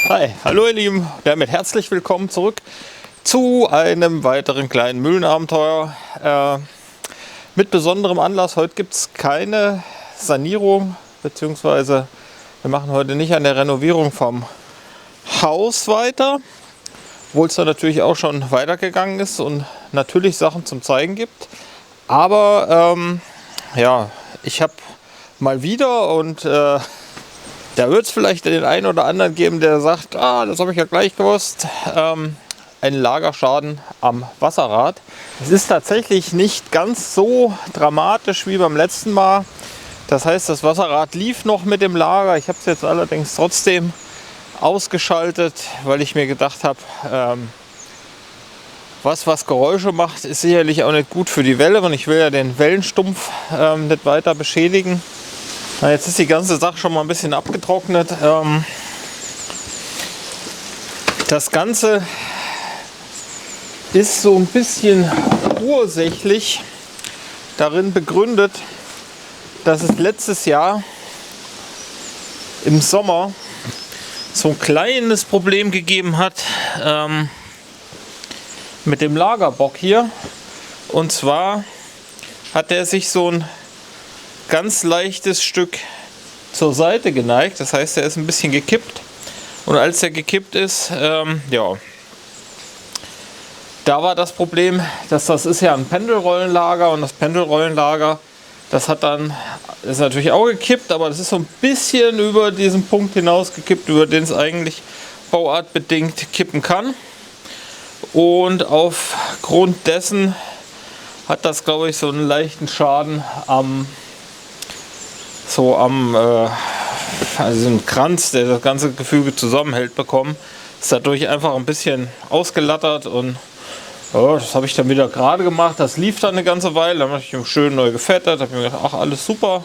Hi, hallo ihr Lieben, damit herzlich willkommen zurück zu einem weiteren kleinen Mühlenabenteuer mit besonderem Anlass. Heute gibt es keine Sanierung, beziehungsweise wir machen heute nicht an der Renovierung vom Haus weiter, obwohl es da natürlich auch schon weitergegangen ist und natürlich Sachen zum Zeigen gibt. Aber ja, ich habe mal wieder und da wird es vielleicht den einen oder anderen geben, der sagt, das habe ich ja gleich gewusst, ein Lagerschaden am Wasserrad. Es ist tatsächlich nicht ganz so dramatisch wie beim letzten Mal. Das heißt, das Wasserrad lief noch mit dem Lager. Ich habe es jetzt allerdings trotzdem ausgeschaltet, weil ich mir gedacht habe, was Geräusche macht, ist sicherlich auch nicht gut für die Welle. Und ich will ja den Wellenstumpf nicht weiter beschädigen. Na, jetzt ist die ganze Sache schon mal ein bisschen abgetrocknet. Das Ganze ist so ein bisschen ursächlich darin begründet, dass es letztes Jahr im Sommer so ein kleines Problem gegeben hat mit dem Lagerbock hier. Und zwar hat er sich so ein ganz leichtes Stück zur Seite geneigt. Das heißt, er ist ein bisschen gekippt. Und als er gekippt ist, ja, da war das Problem, dass das ist ja ein Pendelrollenlager und das Pendelrollenlager, das hat dann, ist natürlich auch gekippt, aber das ist so ein bisschen über diesen Punkt hinaus gekippt, über den es eigentlich bauartbedingt kippen kann. Und aufgrund dessen hat das, glaube ich, so einen leichten Schaden also ein Kranz, der das ganze Gefüge zusammenhält, bekommen. Ist dadurch einfach ein bisschen ausgelattert und ja, das habe ich dann wieder gerade gemacht. Das lief dann eine ganze Weile, dann habe ich ihn schön neu gefettert, habe mir gedacht, ach, alles super.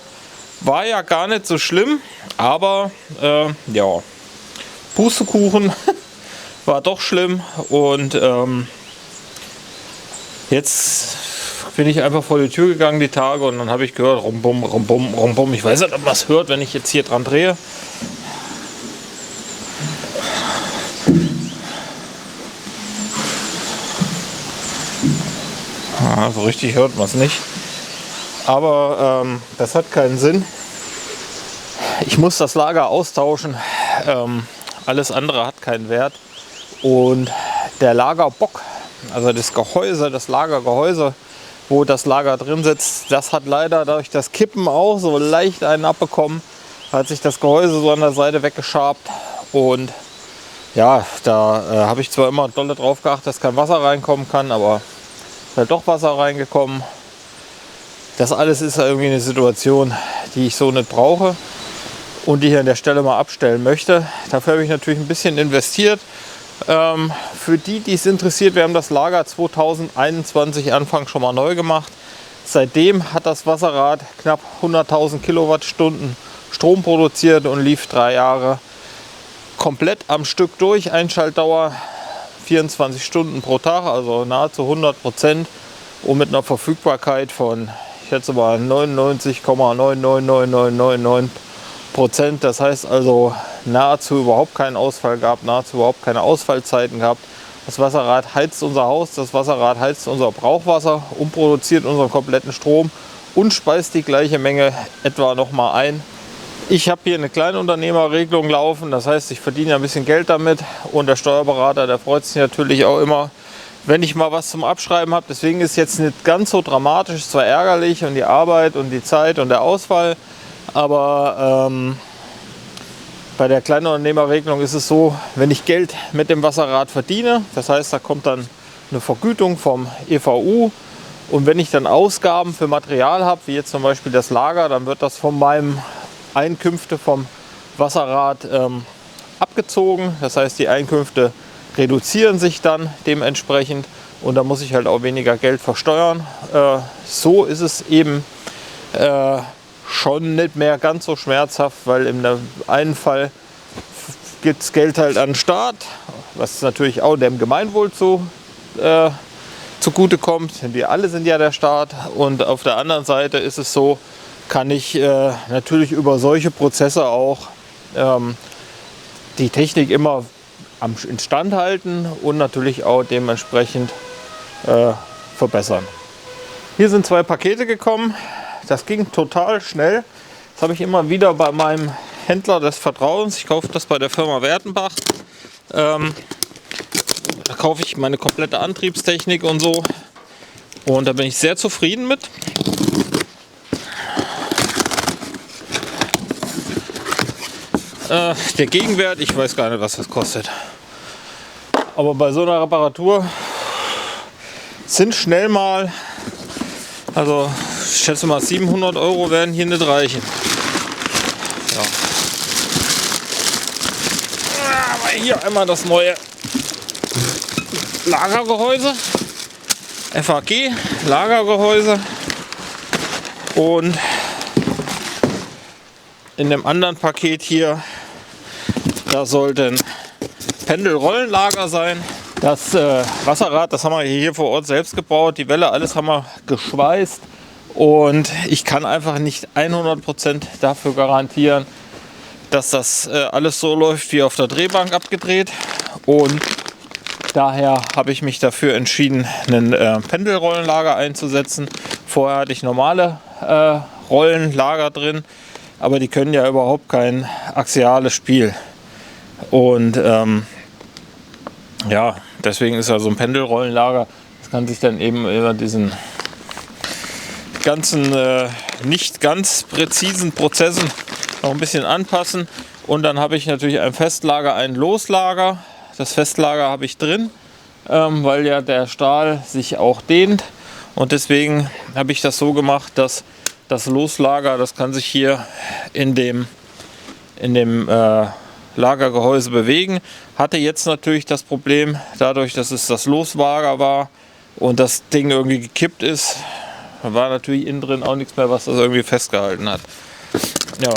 War ja gar nicht so schlimm, aber ja, Pustekuchen war doch schlimm und jetzt bin ich einfach vor die Tür gegangen die Tage und dann habe ich gehört, rumbum, rumbum, rumbum. Ich weiß nicht, ob man es hört, wenn ich jetzt hier dran drehe. So richtig hört man es nicht. Aber das hat keinen Sinn. Ich muss das Lager austauschen. Alles andere hat keinen Wert. Und der Lagerbock, also das Gehäuse, das Lagergehäuse, wo das Lager drin sitzt, das hat leider durch das Kippen auch so leicht einen abbekommen. Hat sich das Gehäuse so an der Seite weggeschabt. Und ja, da habe ich zwar immer dolle drauf geachtet, dass kein Wasser reinkommen kann, aber ist halt doch Wasser reingekommen. Das alles ist irgendwie eine Situation, die ich so nicht brauche und die ich an der Stelle mal abstellen möchte. Dafür habe ich natürlich ein bisschen investiert. Für die es interessiert, wir haben das Lager 2021 Anfang schon mal neu gemacht. Seitdem hat das Wasserrad knapp 100.000 Kilowattstunden Strom produziert und lief 3 Jahre komplett am Stück durch. Einschaltdauer 24 Stunden pro Tag, also nahezu 100% und mit einer Verfügbarkeit von, ich schätze mal, 99,99999%. Das heißt also nahezu überhaupt keinen Ausfall gab, nahezu überhaupt keine Ausfallzeiten gehabt. Das Wasserrad heizt unser Haus, das Wasserrad heizt unser Brauchwasser und produziert unseren kompletten Strom und speist die gleiche Menge etwa nochmal ein. Ich habe hier eine Kleinunternehmerregelung laufen, das heißt, ich verdiene ein bisschen Geld damit und der Steuerberater, der freut sich natürlich auch immer, wenn ich mal was zum Abschreiben habe. Deswegen ist es jetzt nicht ganz so dramatisch, zwar ärgerlich und die Arbeit und die Zeit und der Ausfall, aber bei der Kleinunternehmerregelung ist es so, wenn ich Geld mit dem Wasserrad verdiene, das heißt, da kommt dann eine Vergütung vom EVU und wenn ich dann Ausgaben für Material habe, wie jetzt zum Beispiel das Lager, dann wird das von meinem Einkünfte vom Wasserrad abgezogen. Das heißt, die Einkünfte reduzieren sich dann dementsprechend und da muss ich halt auch weniger Geld versteuern. So ist es eben schon nicht mehr ganz so schmerzhaft, weil im einen Fall gibt es Geld halt an den Staat, was natürlich auch dem Gemeinwohl zugute kommt. Wir alle sind ja der Staat und auf der anderen Seite ist es so, kann ich natürlich über solche Prozesse auch die Technik immer am Instand halten und natürlich auch dementsprechend verbessern. Hier sind 2 Pakete gekommen. Das ging total schnell. Das habe ich immer wieder bei meinem Händler des Vertrauens. Ich kaufe das bei der Firma Wertenbach. Da kaufe ich meine komplette Antriebstechnik und so. Und da bin ich sehr zufrieden mit. Der Gegenwert, ich weiß gar nicht, was das kostet. Aber bei so einer Reparatur sind schnell mal, also ich schätze mal 700 € werden hier nicht reichen. Ja. Aber hier einmal das neue Lagergehäuse. FAG Lagergehäuse. Und in dem anderen Paket hier, da sollten Pendelrollenlager sein. Das Wasserrad, das haben wir hier vor Ort selbst gebaut. Die Welle, alles haben wir geschweißt. Und ich kann einfach nicht 100% dafür garantieren, dass das alles so läuft wie auf der Drehbank abgedreht. Und daher habe ich mich dafür entschieden, ein Pendelrollenlager einzusetzen. Vorher hatte ich normale Rollenlager drin, aber die können ja überhaupt kein axiales Spiel. Und ja, deswegen ist ja so ein Pendelrollenlager, das kann sich dann eben über diesen ganzen nicht ganz präzisen Prozessen noch ein bisschen anpassen. Und dann habe ich natürlich ein Festlager, ein Loslager. Das Festlager habe ich drin, weil ja der Stahl sich auch dehnt. Und deswegen habe ich das so gemacht, dass das Loslager, das kann sich hier in dem Lagergehäuse bewegen. Hatte jetzt natürlich das Problem, dadurch, dass es das Loslager war und das Ding irgendwie gekippt ist, war natürlich innen drin auch nichts mehr, was das irgendwie festgehalten hat. Ja,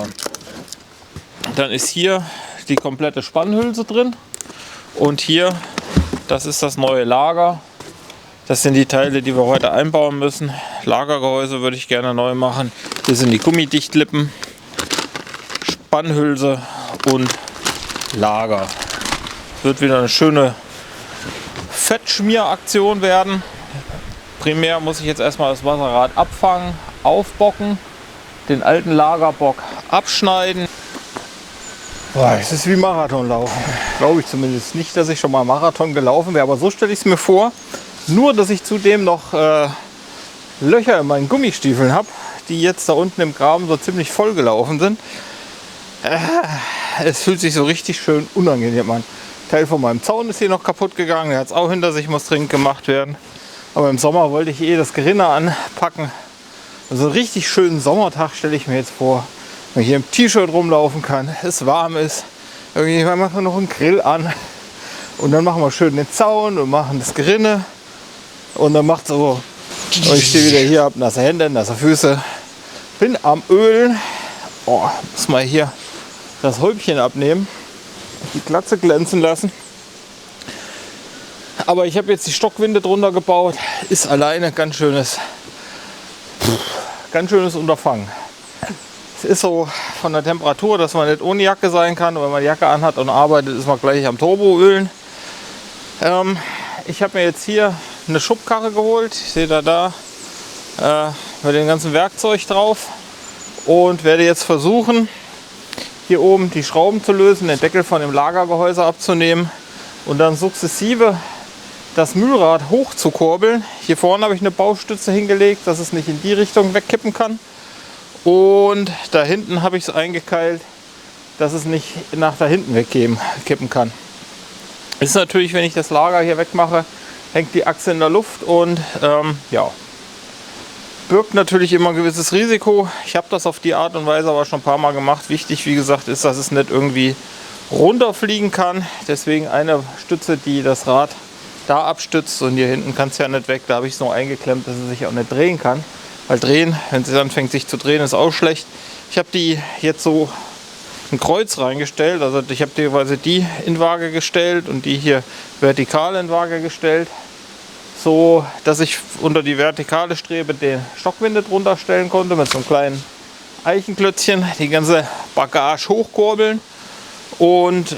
dann ist hier die komplette Spannhülse drin und hier, das ist das neue Lager. Das sind die Teile, die wir heute einbauen müssen. Lagergehäuse würde ich gerne neu machen. Hier sind die Gummidichtlippen, Spannhülse und Lager. Wird wieder eine schöne Fettschmieraktion werden. Primär muss ich jetzt erstmal das Wasserrad abfangen, aufbocken, den alten Lagerbock abschneiden. Boah, es ist wie Marathonlaufen. Glaube ich zumindest nicht, dass ich schon mal Marathon gelaufen wäre, aber so stelle ich es mir vor. Nur, dass ich zudem noch Löcher in meinen Gummistiefeln habe, die jetzt da unten im Graben so ziemlich voll gelaufen sind. Es fühlt sich so richtig schön unangenehm an. Ein Teil von meinem Zaun ist hier noch kaputt gegangen, der hat es auch hinter sich, muss dringend gemacht werden. Aber im Sommer wollte ich das Gerinne anpacken. Also einen richtig schönen Sommertag stelle ich mir jetzt vor, wenn ich hier im T-Shirt rumlaufen kann, es warm ist. Irgendwie machen wir noch einen Grill an und dann machen wir schön den Zaun und machen das Gerinne. Und dann macht so, und ich stehe wieder hier, habe nasse Hände, nasse Füße, bin am Ölen. Oh, muss mal hier das Häubchen abnehmen, die Glatze glänzen lassen. Aber ich habe jetzt die Stockwinde drunter gebaut, ist alleine ganz schönes Unterfangen. Es ist so von der Temperatur, dass man nicht ohne Jacke sein kann. Und wenn man die Jacke anhat und arbeitet, ist man gleich am Turboölen. Ich habe mir jetzt hier eine Schubkarre geholt. Ich sehe da mit dem ganzen Werkzeug drauf und werde jetzt versuchen, hier oben die Schrauben zu lösen, den Deckel von dem Lagergehäuse abzunehmen und dann sukzessive das Mühlrad hoch zu kurbeln. Hier vorne habe ich eine Baustütze hingelegt, dass es nicht in die Richtung wegkippen kann. Und da hinten habe ich es eingekeilt, dass es nicht nach da hinten wegkippen kann. Ist natürlich, wenn ich das Lager hier wegmache, hängt die Achse in der Luft und ja, birgt natürlich immer ein gewisses Risiko. Ich habe das auf die Art und Weise aber schon ein paar Mal gemacht. Wichtig, wie gesagt, ist, dass es nicht irgendwie runterfliegen kann. Deswegen eine Stütze, die das Rad da abstützt, und hier hinten kann es ja nicht weg. Da habe ich es noch eingeklemmt, dass es sich auch nicht drehen kann. Weil drehen, wenn es anfängt sich zu drehen, ist auch schlecht. Ich habe die jetzt so ein Kreuz reingestellt. Also ich habe teilweise die in Waage gestellt und die hier vertikal in Waage gestellt. So, dass ich unter die vertikale Strebe den Stockwinde drunter stellen konnte mit so einem kleinen Eichenklötzchen. Die ganze Bagage hochkurbeln. Und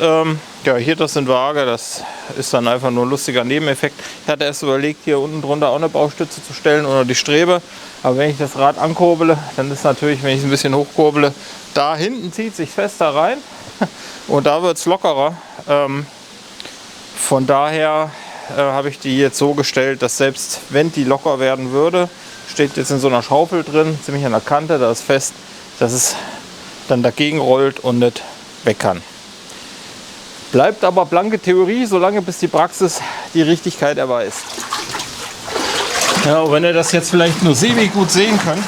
ja, hier das in Waage, das ist dann einfach nur ein lustiger Nebeneffekt. Ich hatte erst überlegt, hier unten drunter auch eine Baustütze zu stellen oder die Strebe. Aber wenn ich das Rad ankurbele, dann ist natürlich, wenn ich es ein bisschen hochkurbele, da hinten zieht sich fester rein und da wird es lockerer. Von daher habe ich die jetzt so gestellt, dass selbst wenn die locker werden würde, steht jetzt in so einer Schaufel drin, ziemlich an der Kante, da ist fest, dass es dann dagegen rollt und nicht weg kann. Bleibt aber blanke Theorie, solange bis die Praxis die Richtigkeit erweist. Ja, und wenn ihr das jetzt vielleicht nur semi gut sehen könnt,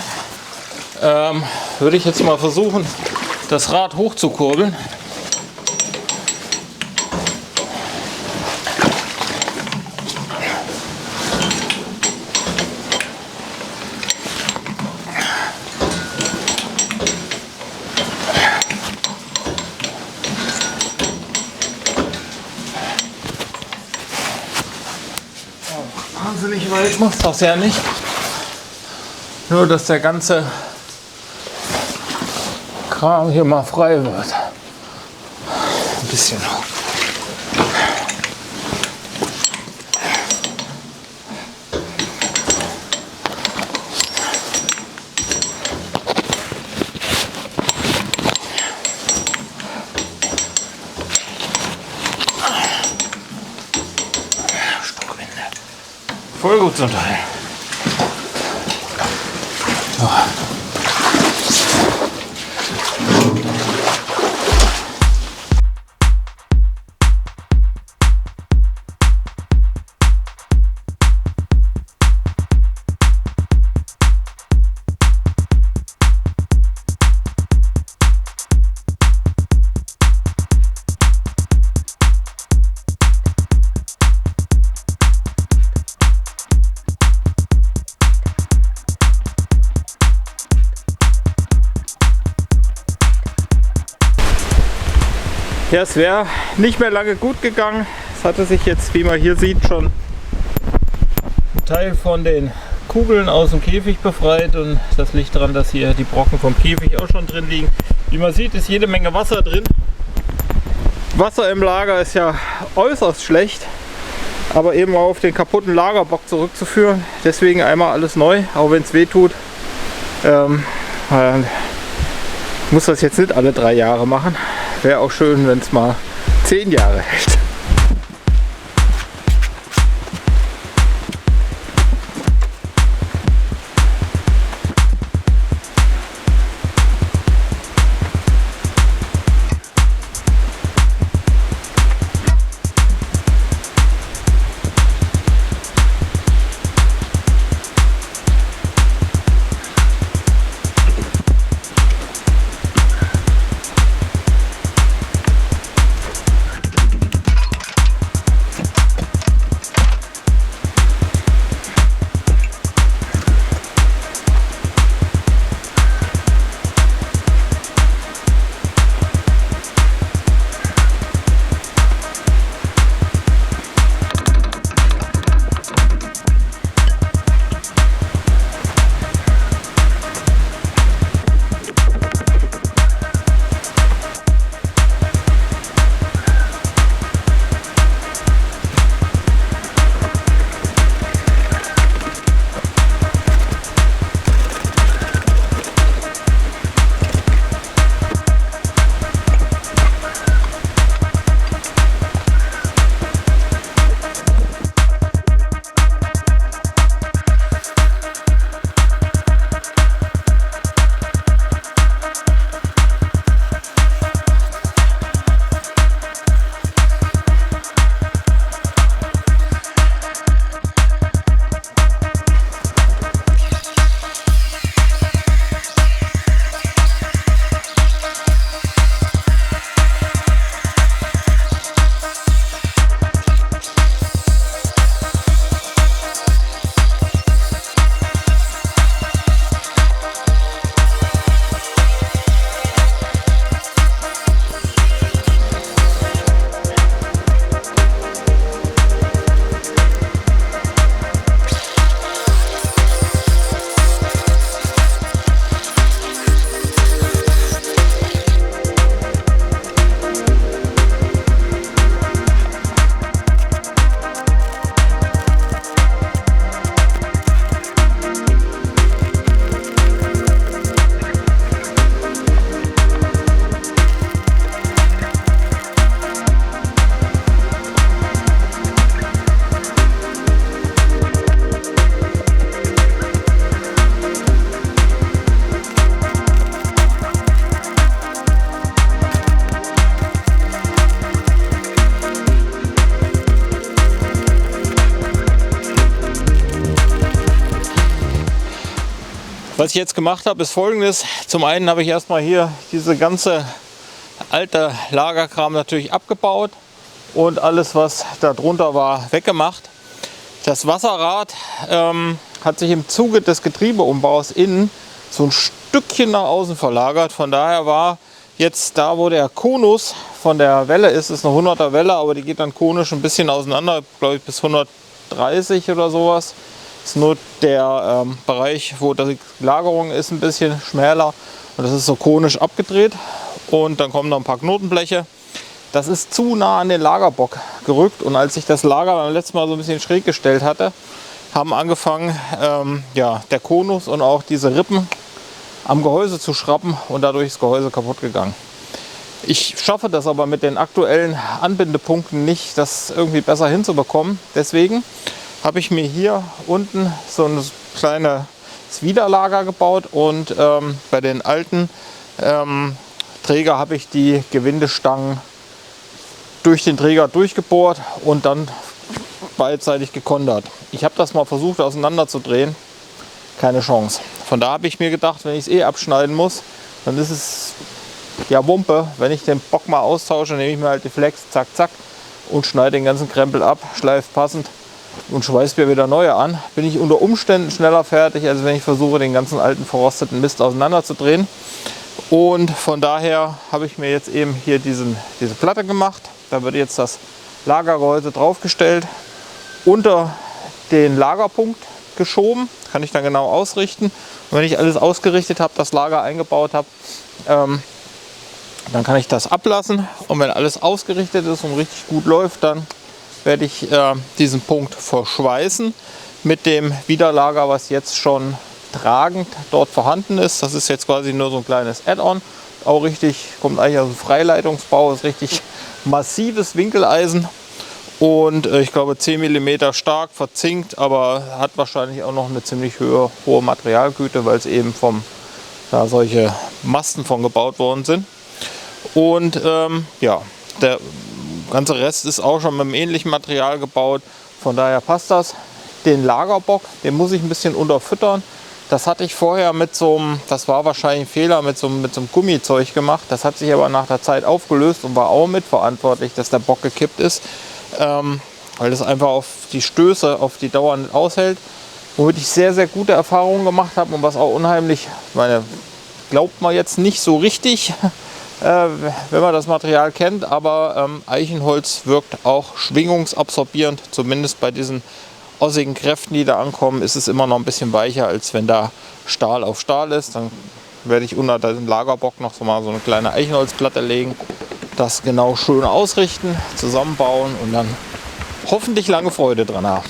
würde ich jetzt mal versuchen, das Rad hochzukurbeln. Wahnsinnig weit muss das ja nicht. Nur, dass der ganze Kram hier mal frei wird. Ein bisschen hoch. Voll gut zum Teil. So. Ja, es wäre nicht mehr lange gut gegangen. Es hatte sich jetzt, wie man hier sieht, schon ein Teil von den Kugeln aus dem Käfig befreit und das liegt daran, dass hier die Brocken vom Käfig auch schon drin liegen. Wie man sieht, ist jede Menge Wasser drin. Wasser im Lager ist ja äußerst schlecht, aber eben auch auf den kaputten Lagerbock zurückzuführen. Deswegen einmal alles neu, auch wenn es weh tut. Ich muss das jetzt nicht alle 3 Jahre machen. Wäre auch schön, wenn es mal 10 Jahre hält. Was ich jetzt gemacht habe, ist Folgendes. Zum einen habe ich erstmal hier diese ganze alte Lagerkram natürlich abgebaut und alles, was da drunter war, weggemacht. Das Wasserrad hat sich im Zuge des Getriebeumbaus innen so ein Stückchen nach außen verlagert. Von daher war jetzt da, wo der Konus von der Welle ist eine 100er Welle, aber die geht dann konisch ein bisschen auseinander, glaube ich bis 130 oder sowas. Ist nur der Bereich, wo die Lagerung ist, ein bisschen schmäler und das ist so konisch abgedreht und dann kommen noch ein paar Knotenbleche. Das ist zu nah an den Lagerbock gerückt und als ich das Lager beim letzten Mal so ein bisschen schräg gestellt hatte, haben angefangen ja, der Konus und auch diese Rippen am Gehäuse zu schrappen und dadurch ist das Gehäuse kaputt gegangen. Ich schaffe das aber mit den aktuellen Anbindepunkten nicht, das irgendwie besser hinzubekommen. Deswegen habe ich mir hier unten so ein kleines Widerlager gebaut und bei den alten Träger habe ich die Gewindestangen durch den Träger durchgebohrt und dann beidseitig gekondert. Ich habe das mal versucht auseinanderzudrehen, keine Chance. Von da habe ich mir gedacht, wenn ich es abschneiden muss, dann ist es ja Wumpe. Wenn ich den Bock mal austausche, nehme ich mir halt die Flex, zack, zack und schneide den ganzen Krempel ab, schleife passend und schweiße mir wieder neue an. Bin ich unter Umständen schneller fertig, als wenn ich versuche, den ganzen alten verrosteten Mist auseinanderzudrehen. Und von daher habe ich mir jetzt eben hier diese Platte gemacht. Da wird jetzt das Lagergehäuse draufgestellt, unter den Lagerpunkt geschoben, kann ich dann genau ausrichten. Und wenn ich alles ausgerichtet habe, das Lager eingebaut habe, dann kann ich das ablassen. Und wenn alles ausgerichtet ist und richtig gut läuft, dann werde ich diesen Punkt verschweißen mit dem Widerlager, was jetzt schon tragend dort vorhanden ist. Das ist jetzt quasi nur so ein kleines Add-on. Auch richtig, kommt eigentlich aus dem Freileitungsbau, ist richtig massives Winkeleisen. Und ich glaube 10 mm stark, verzinkt, aber hat wahrscheinlich auch noch eine ziemlich hohe Materialgüte, weil es eben da solche Masten von gebaut worden sind. Und ja, der ganze Rest ist auch schon mit einem ähnlichen Material gebaut, von daher passt das. Den Lagerbock, den muss ich ein bisschen unterfüttern. Das hatte ich vorher mit so einem, das war wahrscheinlich ein Fehler, mit so einem Gummizeug gemacht. Das hat sich aber nach der Zeit aufgelöst und war auch mitverantwortlich, dass der Bock gekippt ist. Weil das einfach auf die Stöße auf die Dauer nicht aushält. Womit ich sehr, sehr gute Erfahrungen gemacht habe und was auch unheimlich, glaubt man jetzt nicht so richtig, wenn man das Material kennt, aber Eichenholz wirkt auch schwingungsabsorbierend, zumindest bei diesen ossigen Kräften, die da ankommen, ist es immer noch ein bisschen weicher, als wenn da Stahl auf Stahl ist. Dann werde ich unter den Lagerbock noch so eine kleine Eichenholzplatte legen, das genau schön ausrichten, zusammenbauen und dann hoffentlich lange Freude dran haben.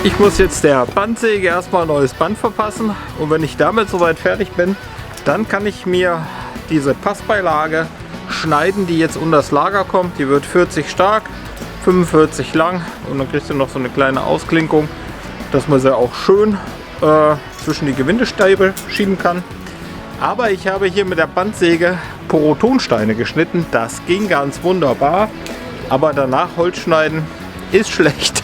Ich muss jetzt der Bandsäge erstmal ein neues Band verpassen und wenn ich damit soweit fertig bin, dann kann ich mir diese Passbeilage schneiden, die jetzt unter das Lager kommt. Die wird 40 stark, 45 lang und dann kriegst du noch so eine kleine Ausklinkung, dass man sie auch schön zwischen die Gewindestäbe schieben kann. Aber ich habe hier mit der Bandsäge Porotonsteine geschnitten. Das ging ganz wunderbar. Aber danach Holz schneiden ist schlecht.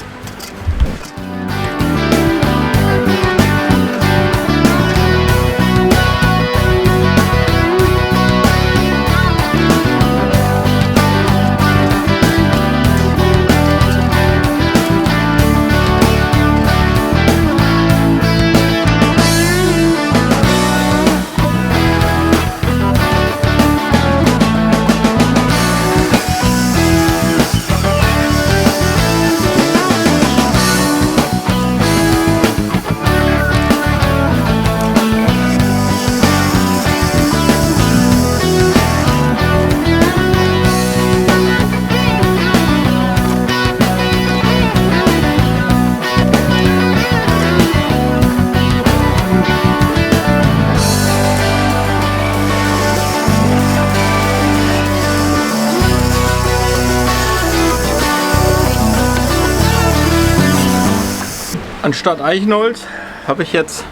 Anstatt Eichenholz habe ich jetzt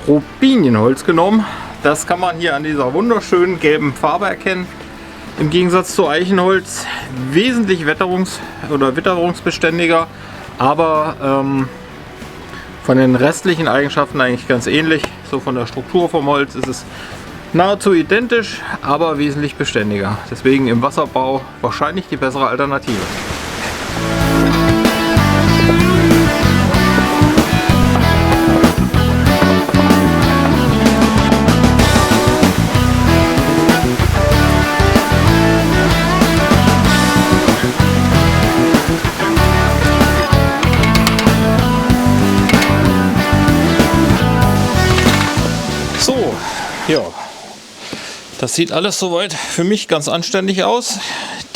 Robinienholz genommen. Das kann man hier an dieser wunderschönen gelben Farbe erkennen. Im Gegensatz zu Eichenholz wesentlich witterungsbeständiger, aber von den restlichen Eigenschaften eigentlich ganz ähnlich. So von der Struktur vom Holz ist es nahezu identisch, aber wesentlich beständiger. Deswegen im Wasserbau wahrscheinlich die bessere Alternative. Ja, das sieht alles soweit für mich ganz anständig aus.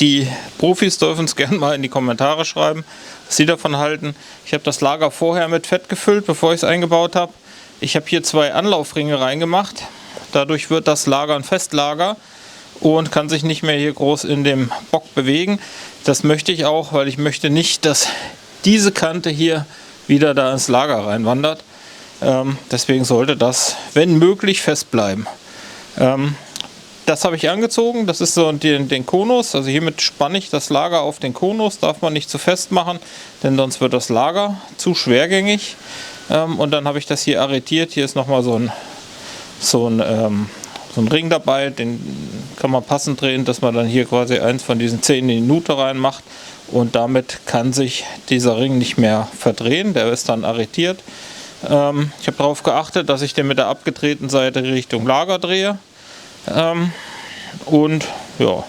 Die Profis dürfen es gerne mal in die Kommentare schreiben, was sie davon halten. Ich habe das Lager vorher mit Fett gefüllt, bevor ich es eingebaut habe. Ich habe hier 2 Anlaufringe reingemacht. Dadurch wird das Lager ein Festlager und kann sich nicht mehr hier groß in dem Bock bewegen. Das möchte ich auch, weil ich möchte nicht, dass diese Kante hier wieder da ins Lager reinwandert. Deswegen sollte das, wenn möglich, fest bleiben. Das habe ich angezogen, das ist so den Konus, also hiermit spanne ich das Lager auf den Konus, darf man nicht zu fest machen, denn sonst wird das Lager zu schwergängig. Und dann habe ich das hier arretiert, hier ist nochmal so ein Ring dabei, den kann man passend drehen, dass man dann hier quasi eins von diesen 10 in die Nute reinmacht und damit kann sich dieser Ring nicht mehr verdrehen, der ist dann arretiert. Ich habe darauf geachtet, dass ich den mit der abgedrehten Seite Richtung Lager drehe. Und ja,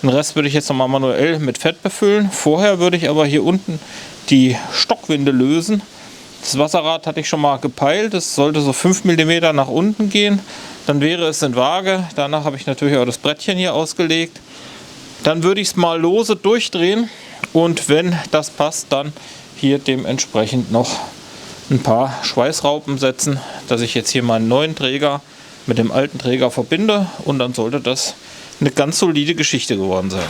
den Rest würde ich jetzt nochmal manuell mit Fett befüllen. Vorher würde ich aber hier unten die Stockwinde lösen. Das Wasserrad hatte ich schon mal gepeilt. Es sollte so 5 mm nach unten gehen. Dann wäre es in Waage. Danach habe ich natürlich auch das Brettchen hier ausgelegt. Dann würde ich es mal lose durchdrehen. Und wenn das passt, dann hier dementsprechend noch ein paar Schweißraupen setzen, dass ich jetzt hier meinen neuen Träger mit dem alten Träger verbinde und dann sollte das eine ganz solide Geschichte geworden sein.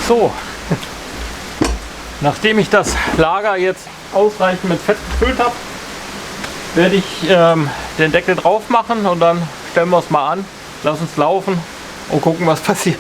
So, nachdem ich das Lager jetzt ausreichend mit Fett gefüllt habe, werde ich den Deckel drauf machen und dann stellen wir es mal an, lassen es laufen und gucken, was passiert.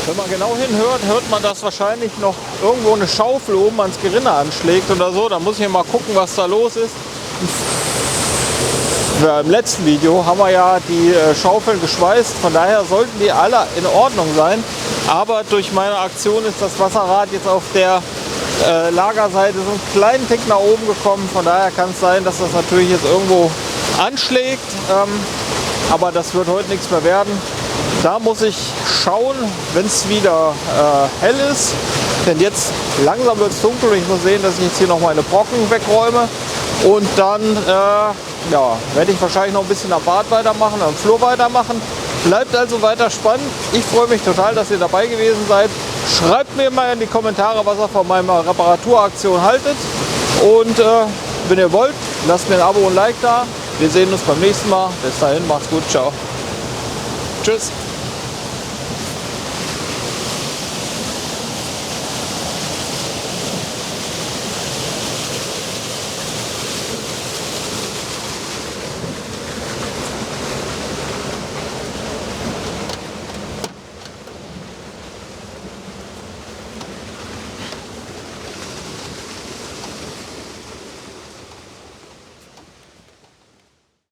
Wenn man genau hinhört, hört man, dass wahrscheinlich noch irgendwo eine Schaufel oben ans Gerinne anschlägt oder so. Da muss ich mal gucken, was da los ist. Im letzten Video haben wir ja die Schaufeln geschweißt, von daher sollten die alle in Ordnung sein. Aber durch meine Aktion ist das Wasserrad jetzt auf der Lagerseite so einen kleinen Tick nach oben gekommen. Von daher kann es sein, dass das natürlich jetzt irgendwo anschlägt. Aber das wird heute nichts mehr werden. Da muss ich schauen, wenn es wieder hell ist. Denn jetzt langsam wird es dunkel und ich muss sehen, dass ich jetzt hier noch meine Brocken wegräume. Und dann ja, werde ich wahrscheinlich noch ein bisschen am Bad weitermachen, am Flur weitermachen. Bleibt also weiter spannend. Ich freue mich total, dass ihr dabei gewesen seid. Schreibt mir mal in die Kommentare, was ihr von meiner Reparaturaktion haltet. Und wenn ihr wollt, lasst mir ein Abo und ein Like da. Wir sehen uns beim nächsten Mal. Bis dahin, macht's gut, ciao. Tschüss.